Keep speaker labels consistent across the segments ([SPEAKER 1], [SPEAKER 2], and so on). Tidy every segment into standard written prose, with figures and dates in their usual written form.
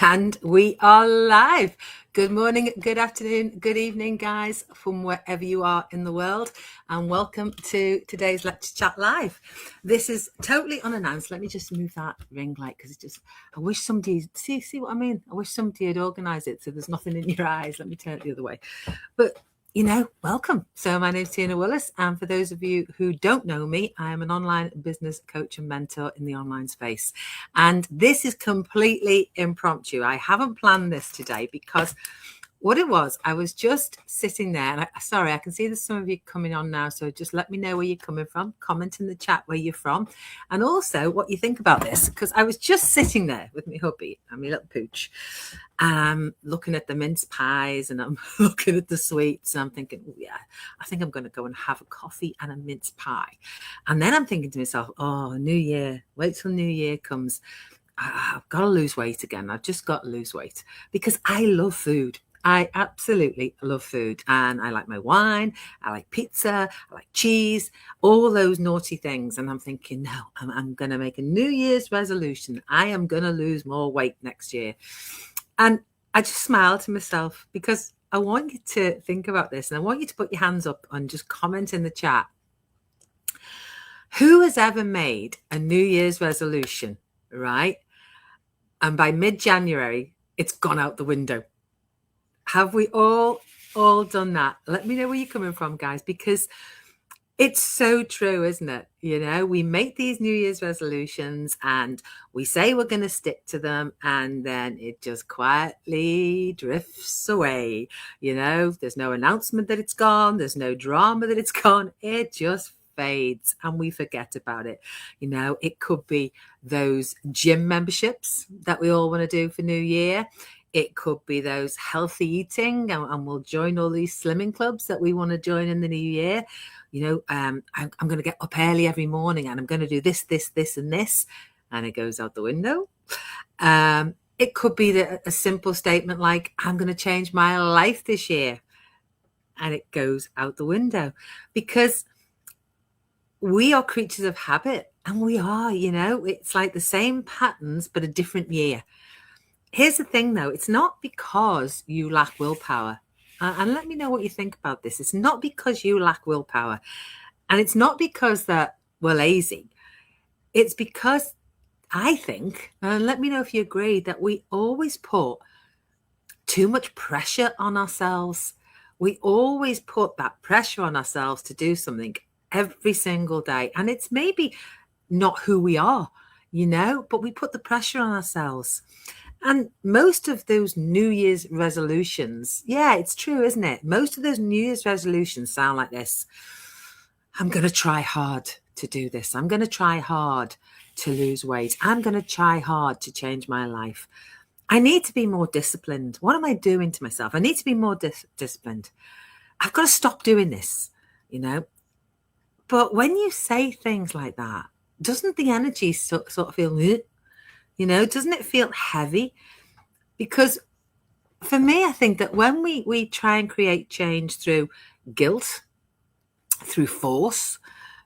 [SPEAKER 1] And we are live. Good morning, good afternoon, good evening, guys, from wherever you are in the world. And welcome to today's Let's Chat Live. This is totally unannounced. Let me just move that ring light because it's just, I wish somebody, see what I mean? I wish somebody had organised it so there's nothing in your eyes. Let me turn it the other way. But welcome. So my name is Tina Willis. And for those of you who don't know me, I am an online business coach and mentor in the online space. And this is completely impromptu. I haven't planned this today because what it was, I was just sitting there. And I can see there's some of you coming on now. So just let me know where you're coming from. Comment in the chat where you're from. And also what you think about this. Because I was just sitting there with my hubby and my little pooch. Looking at the mince pies and I'm looking at the sweets and I'm thinking, oh, yeah, I think I'm going to go and have a coffee and a mince pie. And then I'm thinking to myself, oh, New Year, wait till New Year comes. I've got to lose weight again. I've just got to lose weight because I love food. I absolutely love food and I like my wine. I like pizza. I like cheese, all those naughty things. And I'm thinking, no, I'm going to make a New Year's resolution. I am going to lose more weight next year. And I just smiled to myself because I want you to think about this and I want you to put your hands up and just comment in the chat. Who has ever made a New Year's resolution, right? And by mid-January, it's gone out the window. Have we all done that? Let me know where you're coming from, guys, because it's so true, isn't it? We make these New Year's resolutions and we say we're going to stick to them and then it just quietly drifts away. There's no announcement that it's gone. There's no drama that it's gone. It just fades and we forget about it. It could be those gym memberships that we all want to do for New Year. It could be those healthy eating and we'll join all these slimming clubs that we want to join in the new year. I'm going to get up early every morning and I'm going to do this, and this. And it goes out the window. It could be a simple statement like, I'm going to change my life this year. And it goes out the window because we are creatures of habit and we are, it's like the same patterns, but a different year. Here's the thing, though. It's not because you lack willpower. And let me know what you think about this. It's not because you lack willpower. And it's not because that we're lazy. It's because I think, and let me know if you agree, that we always put too much pressure on ourselves. We always put that pressure on ourselves to do something every single day. And it's maybe not who we are, but we put the pressure on ourselves. And most of those New Year's resolutions, yeah, it's true, isn't it? Most of those New Year's resolutions sound like this. I'm going to try hard to do this. I'm going to try hard to lose weight. I'm going to try hard to change my life. I need to be more disciplined. What am I doing to myself? I need to be more disciplined. I've got to stop doing this, But when you say things like that, doesn't the energy sort of feel, doesn't it feel heavy? Because for me, I think that when we try and create change through guilt, through force,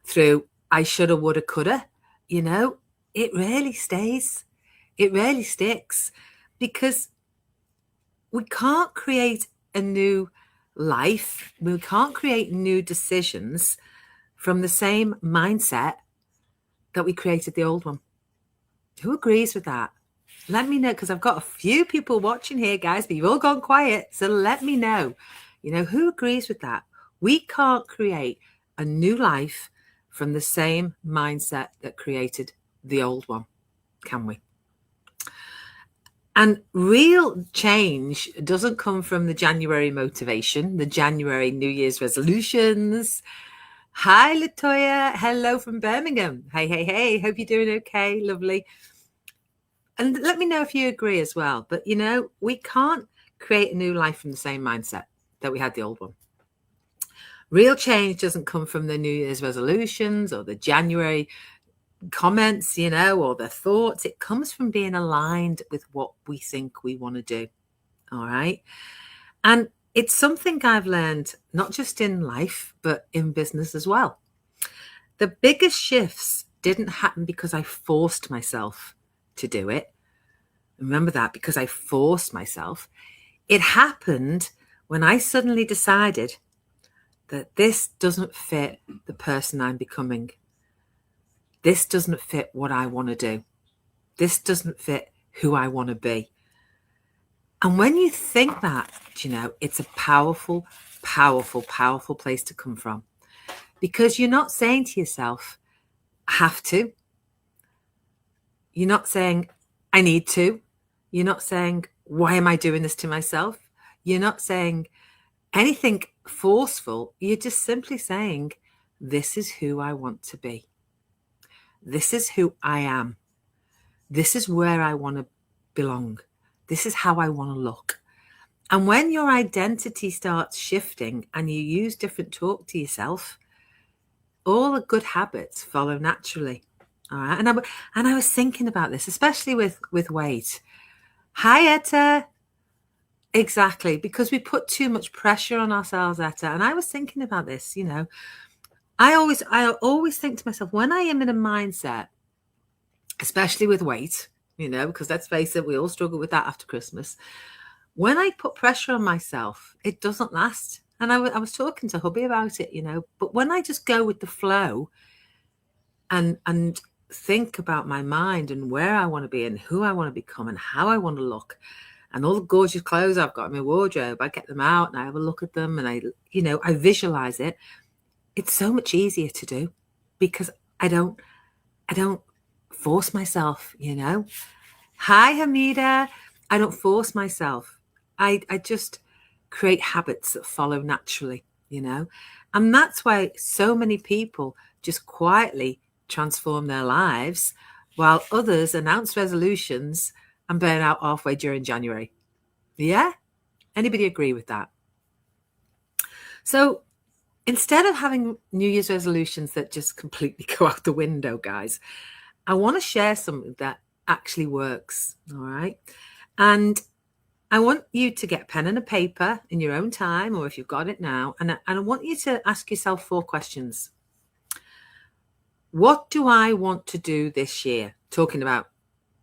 [SPEAKER 1] through I shoulda, woulda, coulda, it really stays. It really sticks because we can't create a new life. We can't create new decisions from the same mindset that we created the old one. Who agrees with that? Let me know, because I've got a few people watching here, guys, but you've all gone quiet. So let me know, who agrees with that? We can't create a new life from the same mindset that created the old one, can we? And real change doesn't come from the January motivation, the January New Year's resolutions. Hi, Latoya. Hello from Birmingham. Hey. Hope you're doing okay. Lovely. And let me know if you agree as well. But, we can't create a new life from the same mindset that we had the old one. Real change doesn't come from the New Year's resolutions or the January comments, or the thoughts. It comes from being aligned with what we think we want to do. All right. And it's something I've learned, not just in life, but in business as well. The biggest shifts didn't happen because I forced myself to do it. Remember that, because I forced myself. It happened when I suddenly decided that this doesn't fit the person I'm becoming. This doesn't fit what I want to do. This doesn't fit who I want to be. And when you think that, it's a powerful, powerful, powerful place to come from. Because you're not saying to yourself, I have to. You're not saying, I need to. You're not saying, why am I doing this to myself? You're not saying anything forceful. You're just simply saying, this is who I want to be. This is who I am. This is where I want to belong. This is how I want to look. And when your identity starts shifting and you use different talk to yourself, all the good habits follow naturally. All right. And I was thinking about this, especially with weight. Hi, Etta. Exactly. Because we put too much pressure on ourselves, Etta. And I was thinking about this, I always think to myself, when I am in a mindset, especially with weight, because let's face it, we all struggle with that after Christmas. When I put pressure on myself, it doesn't last. And I was talking to hubby about it, but when I just go with the flow and think about my mind and where I want to be and who I want to become and how I want to look and all the gorgeous clothes I've got in my wardrobe, I get them out and I have a look at them and I visualize it. It's so much easier to do because I don't force myself, Hi, Hamida. I don't force myself. I just create habits that follow naturally, and that's why so many people just quietly transform their lives while others announce resolutions and burn out halfway during January. Yeah? Anybody agree with that? So instead of having New Year's resolutions that just completely go out the window, guys, I want to share something that actually works. All right. And I want you to get pen and a paper in your own time, or if you've got it now, and I want you to ask yourself 4 questions. What do I want to do this year? Talking about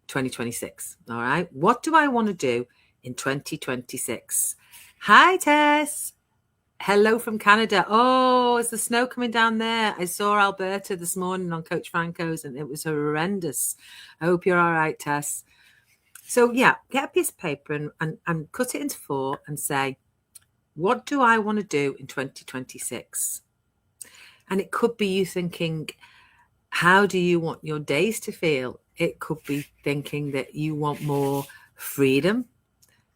[SPEAKER 1] 2026. All right. What do I want to do in 2026? Hi, Tess. Hello from Canada. Oh, is the snow coming down there? I saw Alberta this morning on Coach Franco's and it was horrendous. I hope you're all right, Tess. So yeah, get a piece of paper and cut it into 4 and say, what do I want to do in 2026? And it could be you thinking, how do you want your days to feel? It could be thinking that you want more freedom.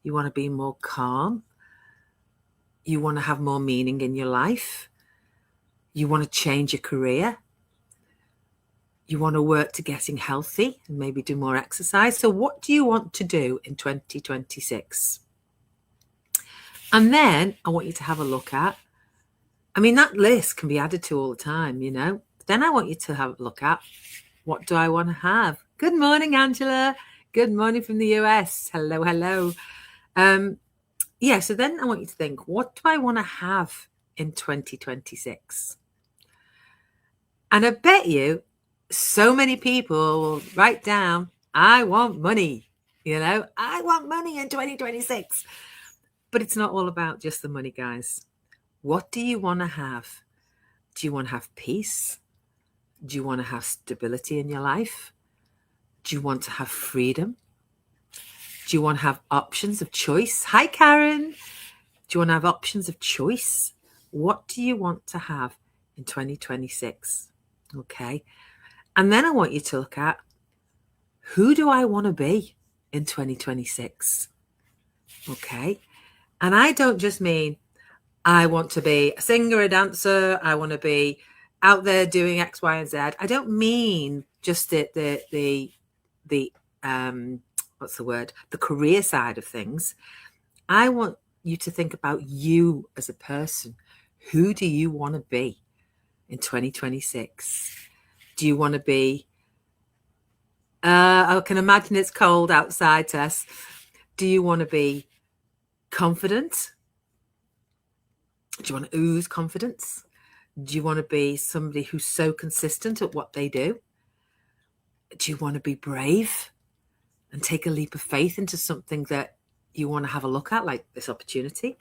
[SPEAKER 1] You want to be more calm. You want to have more meaning in your life. You want to change your career. You want to work to getting healthy and maybe do more exercise. So what do you want to do in 2026? And then I want you to have a look at, that list can be added to all the time, Then I want you to have a look at, what do I want to have? Good morning, Angela. Good morning from the US. Hello, hello. So then I want you to think, what do I want to have in 2026? And I bet you so many people will write down, I want money, I want money in 2026. But it's not all about just the money, guys. What do you want to have? Do you want to have peace? Do you want to have stability in your life? Do you want to have freedom? Do you want to have options of choice? Hi, Karen. Do you want to have options of choice? What do you want to have in 2026? Okay. And then I want you to look at, who do I want to be in 2026? Okay. And I don't just mean I want to be a singer, a dancer. I want to be out there doing X, Y, and Z. I don't mean just the what's the word? The career side of things. I want you to think about you as a person. Who do you want to be in 2026? Do you want to be, I can imagine it's cold outside, Tess. Do you want to be confident? Do you want to ooze confidence? Do you want to be somebody who's so consistent at what they do? Do you want to be brave? and take a leap of faith into something that you want to have a look at, like this opportunity?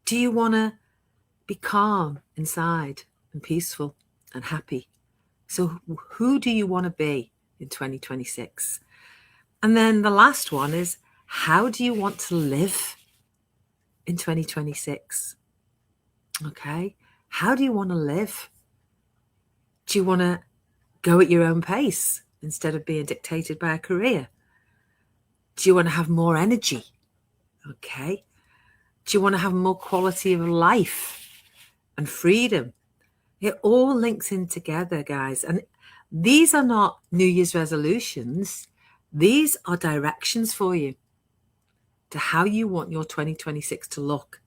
[SPEAKER 1] Do you want to be calm inside and peaceful and happy? So who do you want to be in 2026? And then the last one is, how do you want to live in 2026? Okay. How do you want to live? Do you want to go at your own pace instead of being dictated by a career? Do you want to have more energy? Okay. Do you want to have more quality of life and freedom? It all links in together, guys. And these are not New Year's resolutions. These are directions for you to how you want your 2026 to look.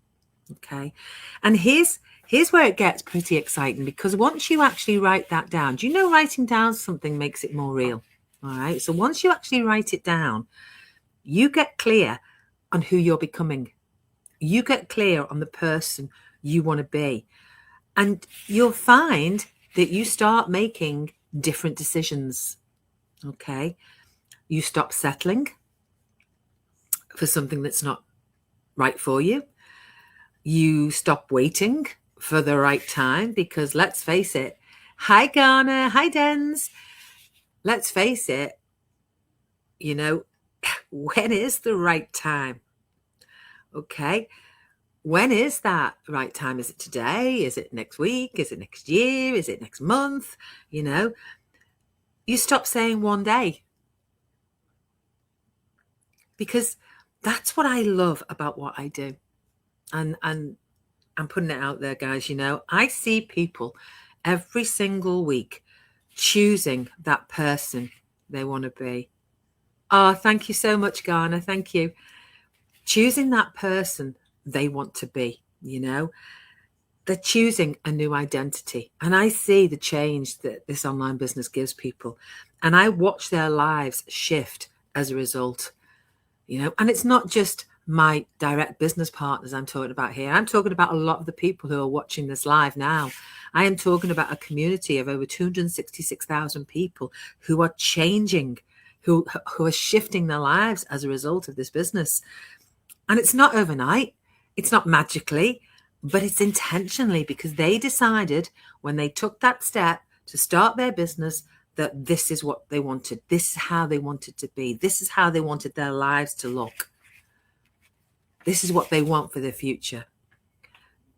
[SPEAKER 1] Okay. And here's where it gets pretty exciting, because once you actually write that down, do you know writing down something makes it more real? All right. So once you actually write it down, you get clear on who you're becoming. You get clear on the person you want to be. And you'll find that you start making different decisions. Okay. You stop settling for something that's not right for you. You stop waiting for the right time, because let's face it. Hi, Ghana. Hi, Dens. Let's face it. When is the right time? Okay. When is that right time? Is it today? Is it next week? Is it next year? Is it next month? You stop saying one day, because that's what I love about what I do. And I'm putting it out there, guys. I see people every single week choosing that person they want to be. Oh, thank you so much, Ghana. Thank you. Choosing that person they want to be, they're choosing a new identity. And I see the change that this online business gives people. And I watch their lives shift as a result, and it's not just my direct business partners I'm talking about here. I'm talking about a lot of the people who are watching this live now. I am talking about a community of over 266,000 people who are changing, who are shifting their lives as a result of this business. And it's not overnight. It's not magically, but it's intentionally, because they decided when they took that step to start their business that this is what they wanted. This is how they wanted to be. This is how they wanted their lives to look. This is what they want for their future.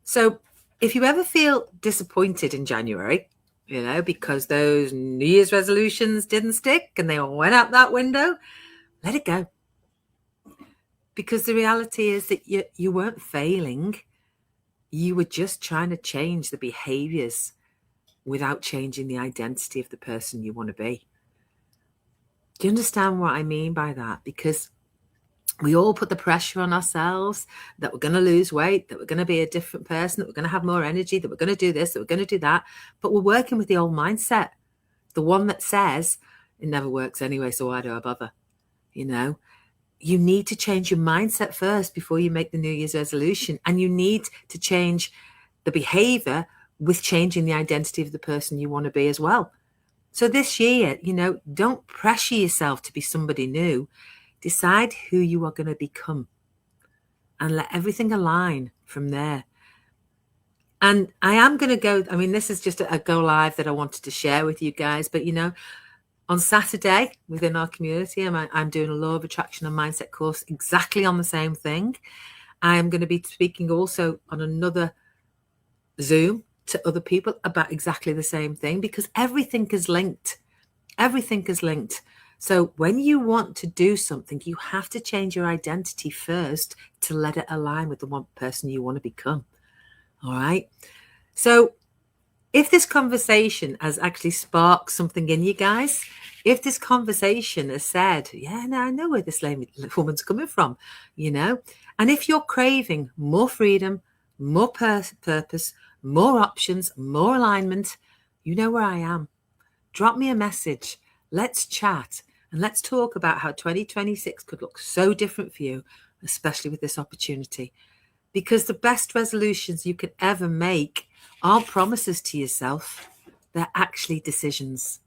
[SPEAKER 1] So if you ever feel disappointed in January, because those New Year's resolutions didn't stick and they all went out that window, let it go. Because the reality is that you weren't failing. You were just trying to change the behaviors without changing the identity of the person you want to be. Do you understand what I mean by that? Because we all put the pressure on ourselves that we're going to lose weight, that we're going to be a different person, that we're going to have more energy, that we're going to do this, that we're going to do that. But we're working with the old mindset, the one that says it never works anyway, so why do I bother? You need to change your mindset first before you make the New Year's resolution. And you need to change the behavior with changing the identity of the person you want to be as well. So this year, don't pressure yourself to be somebody new. Decide who you are going to become and let everything align from there. And I am going to go, this is just a go live that I wanted to share with you guys, but on Saturday within our community, I'm doing a law of attraction and mindset course exactly on the same thing. I am going to be speaking also on another Zoom to other people about exactly the same thing, because everything is linked. Everything is linked. So when you want to do something, you have to change your identity first to let it align with the one person you want to become. All right. So if this conversation has actually sparked something in you guys, if this conversation has said, yeah, no, I know where this woman's coming from, and if you're craving more freedom, more purpose, more options, more alignment, you know where I am. Drop me a message. Let's chat and let's talk about how 2026 could look so different for you, especially with this opportunity. Because the best resolutions you can ever make aren't promises to yourself. They're actually decisions.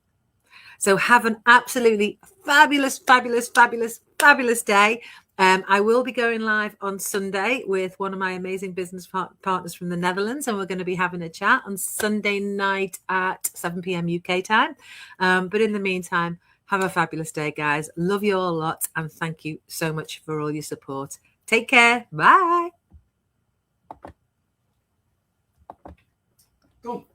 [SPEAKER 1] So have an absolutely fabulous, fabulous, fabulous, fabulous day. I will be going live on Sunday with one of my amazing business partners from the Netherlands, and we're going to be having a chat on Sunday night at 7 p.m. UK time. But in the meantime, have a fabulous day, guys. Love you all a lot, and thank you so much for all your support. Take care. Bye.
[SPEAKER 2] Cool.